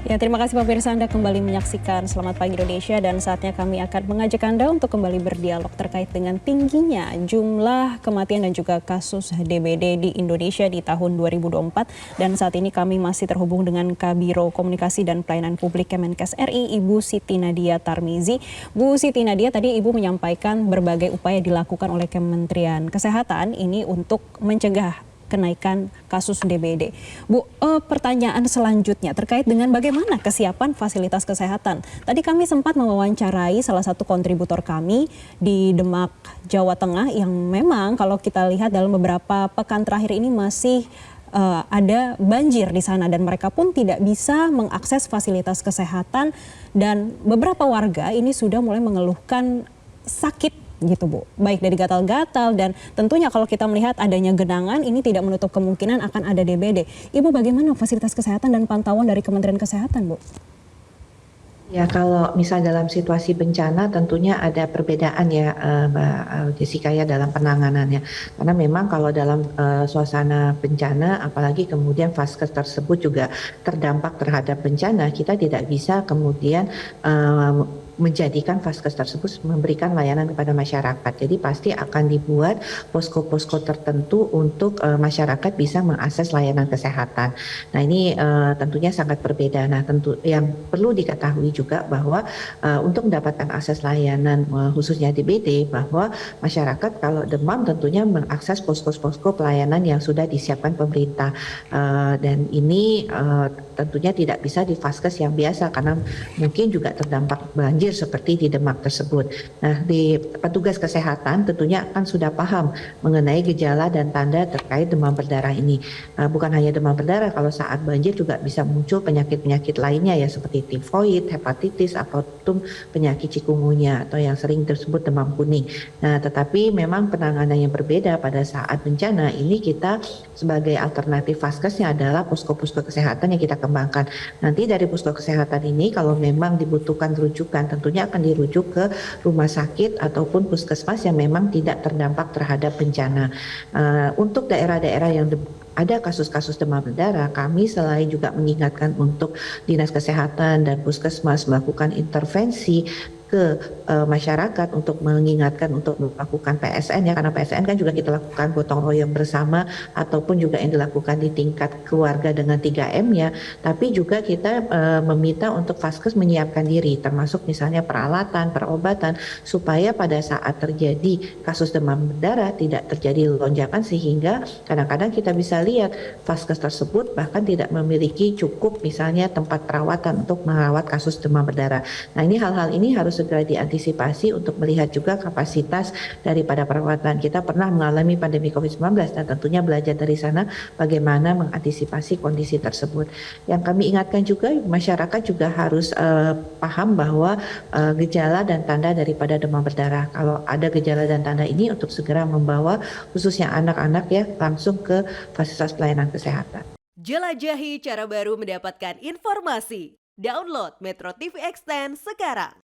Ya, terima kasih pemirsa, Anda kembali menyaksikan Selamat Pagi Indonesia dan saatnya kami akan mengajak Anda untuk kembali berdialog terkait dengan tingginya jumlah kematian dan juga kasus DBD di Indonesia di tahun 2024. Dan saat ini kami masih terhubung dengan Kabiro Komunikasi dan Pelayanan Publik Kemenkes RI, Ibu Siti Nadia Tarmizi. Bu Siti Nadia, tadi Ibu menyampaikan berbagai upaya dilakukan oleh Kementerian Kesehatan ini untuk mencegah kenaikan kasus DBD. Bu, pertanyaan selanjutnya terkait dengan bagaimana kesiapan fasilitas kesehatan. Tadi kami sempat mewawancarai salah satu kontributor kami di Demak, Jawa Tengah yang memang kalau kita lihat dalam beberapa pekan terakhir ini masih ada banjir di sana dan mereka pun tidak bisa mengakses fasilitas kesehatan dan beberapa warga ini sudah mulai mengeluhkan sakit gitu Bu, baik dari gatal-gatal dan tentunya kalau kita melihat adanya genangan ini tidak menutup kemungkinan akan ada DBD. Ibu, bagaimana fasilitas kesehatan dan pantauan dari Kementerian Kesehatan, Bu? Ya, kalau misal dalam situasi bencana tentunya ada perbedaan ya, Mbak Jessica ya, dalam penanganannya. Karena memang kalau dalam suasana bencana, apalagi kemudian vaskes tersebut juga terdampak terhadap bencana, kita tidak bisa kemudian menjadikan vaskes tersebut memberikan layanan kepada masyarakat. Jadi pasti akan dibuat posko-posko tertentu untuk masyarakat bisa mengakses layanan kesehatan. Nah ini tentunya sangat berbeda. Nah tentu yang perlu diketahui juga bahwa untuk mendapatkan akses layanan khususnya DBD, bahwa masyarakat kalau demam tentunya mengakses posko-posko pelayanan yang sudah disiapkan pemerintah. Dan ini tentunya tidak bisa di vaskes yang biasa karena mungkin juga terdampak banjir seperti di Demak tersebut. Nah, di petugas kesehatan tentunya kan sudah paham mengenai gejala dan tanda terkait demam berdarah ini. Bukan hanya demam berdarah, kalau saat banjir juga bisa muncul penyakit-penyakit lainnya ya seperti tifoid, hepatitis, ataupun penyakit cikungunya atau yang sering disebut demam kuning. Nah, tetapi memang penanganan yang berbeda pada saat bencana ini kita sebagai alternatif vaskesnya adalah posko-posko kesehatan yang kita kembangkan. Nanti dari posko kesehatan ini kalau memang dibutuhkan rujukan tentunya akan dirujuk ke rumah sakit ataupun puskesmas yang memang tidak terdampak terhadap bencana. Untuk daerah-daerah yang ada kasus-kasus demam berdarah, kami selain juga mengingatkan untuk dinas kesehatan dan puskesmas melakukan intervensi ke masyarakat untuk mengingatkan untuk melakukan PSN ya, karena PSN kan juga kita lakukan gotong royong bersama ataupun juga yang dilakukan di tingkat keluarga dengan 3M ya, tapi juga kita meminta untuk vaskes menyiapkan diri termasuk misalnya peralatan, perobatan supaya pada saat terjadi kasus demam berdarah tidak terjadi lonjakan sehingga kadang-kadang kita bisa lihat vaskes tersebut bahkan tidak memiliki cukup misalnya tempat perawatan untuk merawat kasus demam berdarah. Nah ini hal-hal ini harus segera diantisipasi untuk melihat juga kapasitas daripada perawatan. Kita pernah mengalami pandemi COVID-19 dan tentunya belajar dari sana bagaimana mengantisipasi kondisi tersebut. Yang kami ingatkan juga masyarakat juga harus paham bahwa gejala dan tanda daripada demam berdarah. Kalau ada gejala dan tanda ini untuk segera membawa khususnya anak-anak ya langsung ke fasilitas pelayanan kesehatan. Jelajahi cara baru mendapatkan informasi. Download Metro TV Extend sekarang.